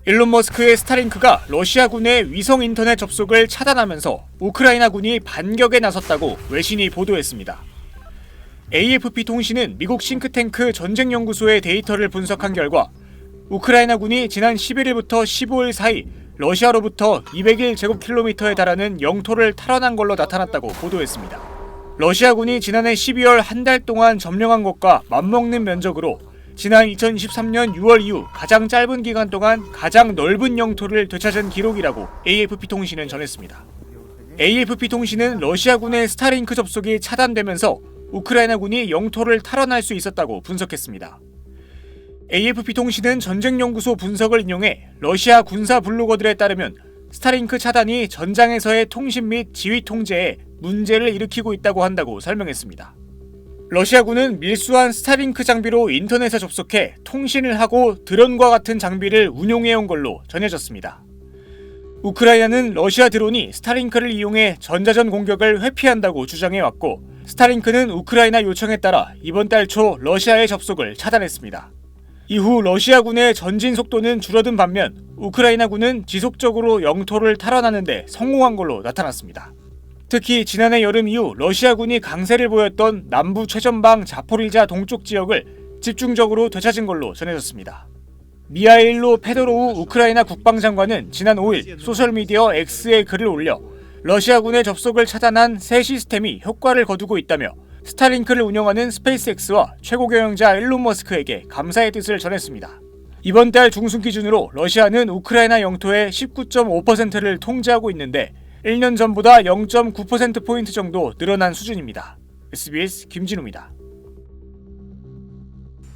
일론 머스크의 스타링크가 러시아군의 위성 인터넷 접속을 차단하면서 우크라이나군이 반격에 나섰다고 외신이 보도했습니다. AFP 통신은 미국 싱크탱크 전쟁연구소의 데이터를 분석한 결과 우크라이나군이 지난 11일부터 15일 사이 러시아로부터 201제곱킬로미터에 달하는 영토를 탈환한 걸로 나타났다고 보도했습니다. 러시아군이 지난해 12월 한 달 동안 점령한 것과 맞먹는 면적으로 지난 2023년 6월 이후 가장 짧은 기간 동안 가장 넓은 영토를 되찾은 기록이라고 AFP 통신은 전했습니다. AFP 통신은 러시아군의 스타링크 접속이 차단되면서 우크라이나군이 영토를 탈환할 수 있었다고 분석했습니다. AFP 통신은 전쟁연구소 분석을 인용해 러시아 군사 블로거들에 따르면 스타링크 차단이 전장에서의 통신 및 지휘 통제에 문제를 일으키고 있다고 한다고 설명했습니다. 러시아군은 밀수한 스타링크 장비로 인터넷에 접속해 통신을 하고 드론과 같은 장비를 운용해온 걸로 전해졌습니다. 우크라이나는 러시아 드론이 스타링크를 이용해 전자전 공격을 회피한다고 주장해왔고 스타링크는 우크라이나 요청에 따라 이번 달 초 러시아의 접속을 차단했습니다. 이후 러시아군의 전진 속도는 줄어든 반면 우크라이나군은 지속적으로 영토를 탈환하는 데 성공한 걸로 나타났습니다. 특히 지난해 여름 이후 러시아군이 강세를 보였던 남부 최전방 자포리자 동쪽 지역을 집중적으로 되찾은 걸로 전해졌습니다. 미하일로 페도로우 우크라이나 국방장관은 지난 5일 소셜미디어 X에 글을 올려 러시아군의 접속을 차단한 새 시스템이 효과를 거두고 있다며 스타링크를 운영하는 스페이스X와 최고 경영자 일론 머스크에게 감사의 뜻을 전했습니다. 이번 달 중순 기준으로 러시아는 우크라이나 영토의 19.5%를 통제하고 있는데 1년 전보다 0.9%포인트 정도 늘어난 수준입니다. SBS 김진우입니다.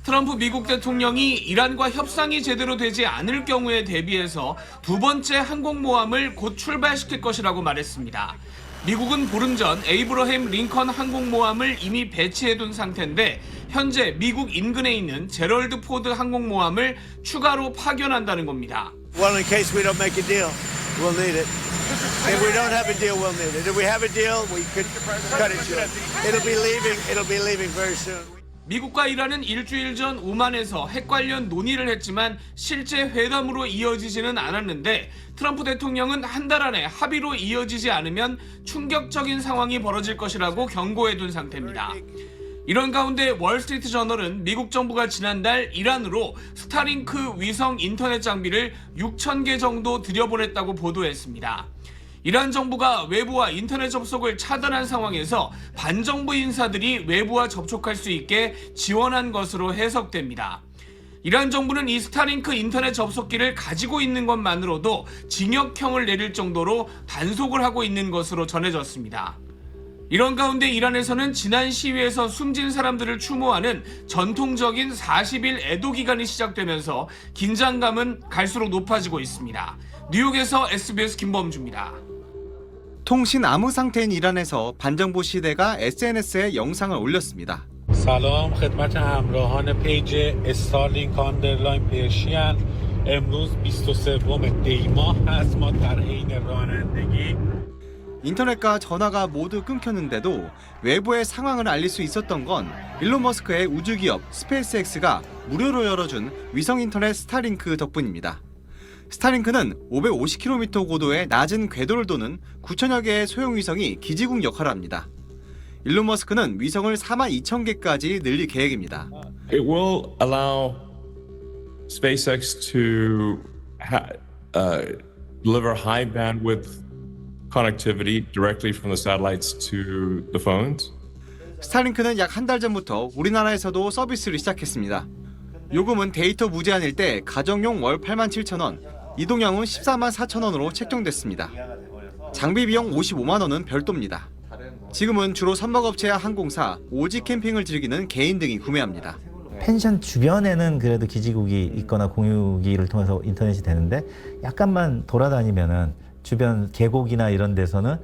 트럼프 미국 대통령이 이란과 협상이 제대로 되지 않을 경우에 대비해서 두 번째 항공모함을 곧 출발시킬 것이라고 말했습니다. 미국은 보름 전 에이브러햄 링컨 항공모함을 이미 배치해둔 상태인데 현재 미국 인근에 있는 제럴드 포드 항공모함을 추가로 파견한다는 겁니다. Well, in case we don't make a deal, we'll need it. If we don't have a deal, we'll need it. If we have a deal, we could cut it short. It'll be leaving very soon. 미국과 이란은 일주일 전 오만에서 핵 관련 논의를 했지만 실제 회담으로 이어지지는 않았는데 트럼프 대통령은 한 달 안에 합의로 이어지지 않으면 충격적인 상황이 벌어질 것이라고 경고해둔 상태입니다. 이런 가운데 월스트리트 저널은 미국 정부가 지난달 이란으로 스타링크 위성 인터넷 장비를 6,000개 정도 들여보냈다고 보도했습니다. 이란 정부가 외부와 인터넷 접속을 차단한 상황에서 반정부 인사들이 외부와 접촉할 수 있게 지원한 것으로 해석됩니다. 이란 정부는 이 스타링크 인터넷 접속기를 가지고 있는 것만으로도 징역형을 내릴 정도로 단속을 하고 있는 것으로 전해졌습니다. 이런 가운데 이란에서는 지난 시위에서 숨진 사람들을 추모하는 전통적인 40일 애도 기간이 시작되면서 긴장감은 갈수록 높아지고 있습니다. 뉴욕에서 SBS 김범주입니다. 통신 암흑 상태인 이란에서 반정부 시대가 SNS에 영상을 올렸습니다. سلام خدمت همراهان پیج استارلینک آندرلاین پرشین امروز 23 دی ماه هست ما در حین رانندگی 인터넷과 전화가 모두 끊겼는데도 외부의 상황을 알릴 수 있었던 건 일론 머스크의 우주기업 스페이스X가 무료로 열어준 위성 인터넷 스타링크 덕분입니다. 스타링크는 550km 고도의 낮은 궤도를 도는 9천여 개의 소형 위성이 기지국 역할을 합니다. 일론 머스크는 위성을 42,000개까지 늘릴 계획입니다. It will allow SpaceX to deliver high bandwidth connectivity directly from the satellites to the phones. 스타링크는 약 한 달 전부터 우리나라에서도 서비스를 시작했습니다. 요금은 데이터 무제한일 때 가정용 월 87,000원, 이동량은 144,000원으로 책정됐습니다. 장비 비용 55만 원은 별도입니다. 지금은 주로 선박업체와 항공사, 오지 캠핑을 즐기는 개인 등이 구매합니다. 펜션 주변에는 그래도 기지국이 있거나 공유기를 통해서 인터넷이 되는데 약간만 돌아다니면은 주변 계곡이나 이런 데서는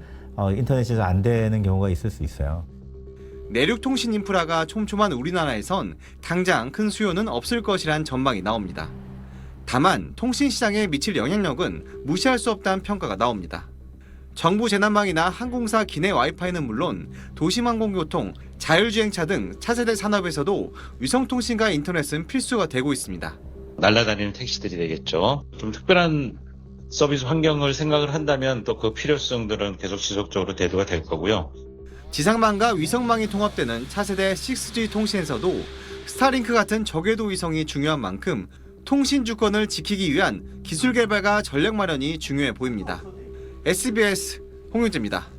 인터넷이 안 되는 경우가 있을 수 있어요. 내륙 통신 인프라가 촘촘한 우리나라에선 당장 큰 수요는 없을 것이란 전망이 나옵니다. 다만 통신 시장에 미칠 영향력은 무시할 수 없다는 평가가 나옵니다. 정부 재난망이나 항공사 기내 와이파이는 물론 도심항공교통, 자율주행차 등 차세대 산업에서도 위성통신과 인터넷은 필수가 되고 있습니다. 날아다니는 택시들이 되겠죠. 좀 특별한 서비스 환경을 생각을 한다면 또 그 필요성들은 계속 지속적으로 대두가 될 거고요. 지상망과 위성망이 통합되는 차세대 6G 통신에서도 스타링크 같은 저궤도 위성이 중요한 만큼 통신 주권을 지키기 위한 기술 개발과 전략 마련이 중요해 보입니다. SBS 홍윤재입니다.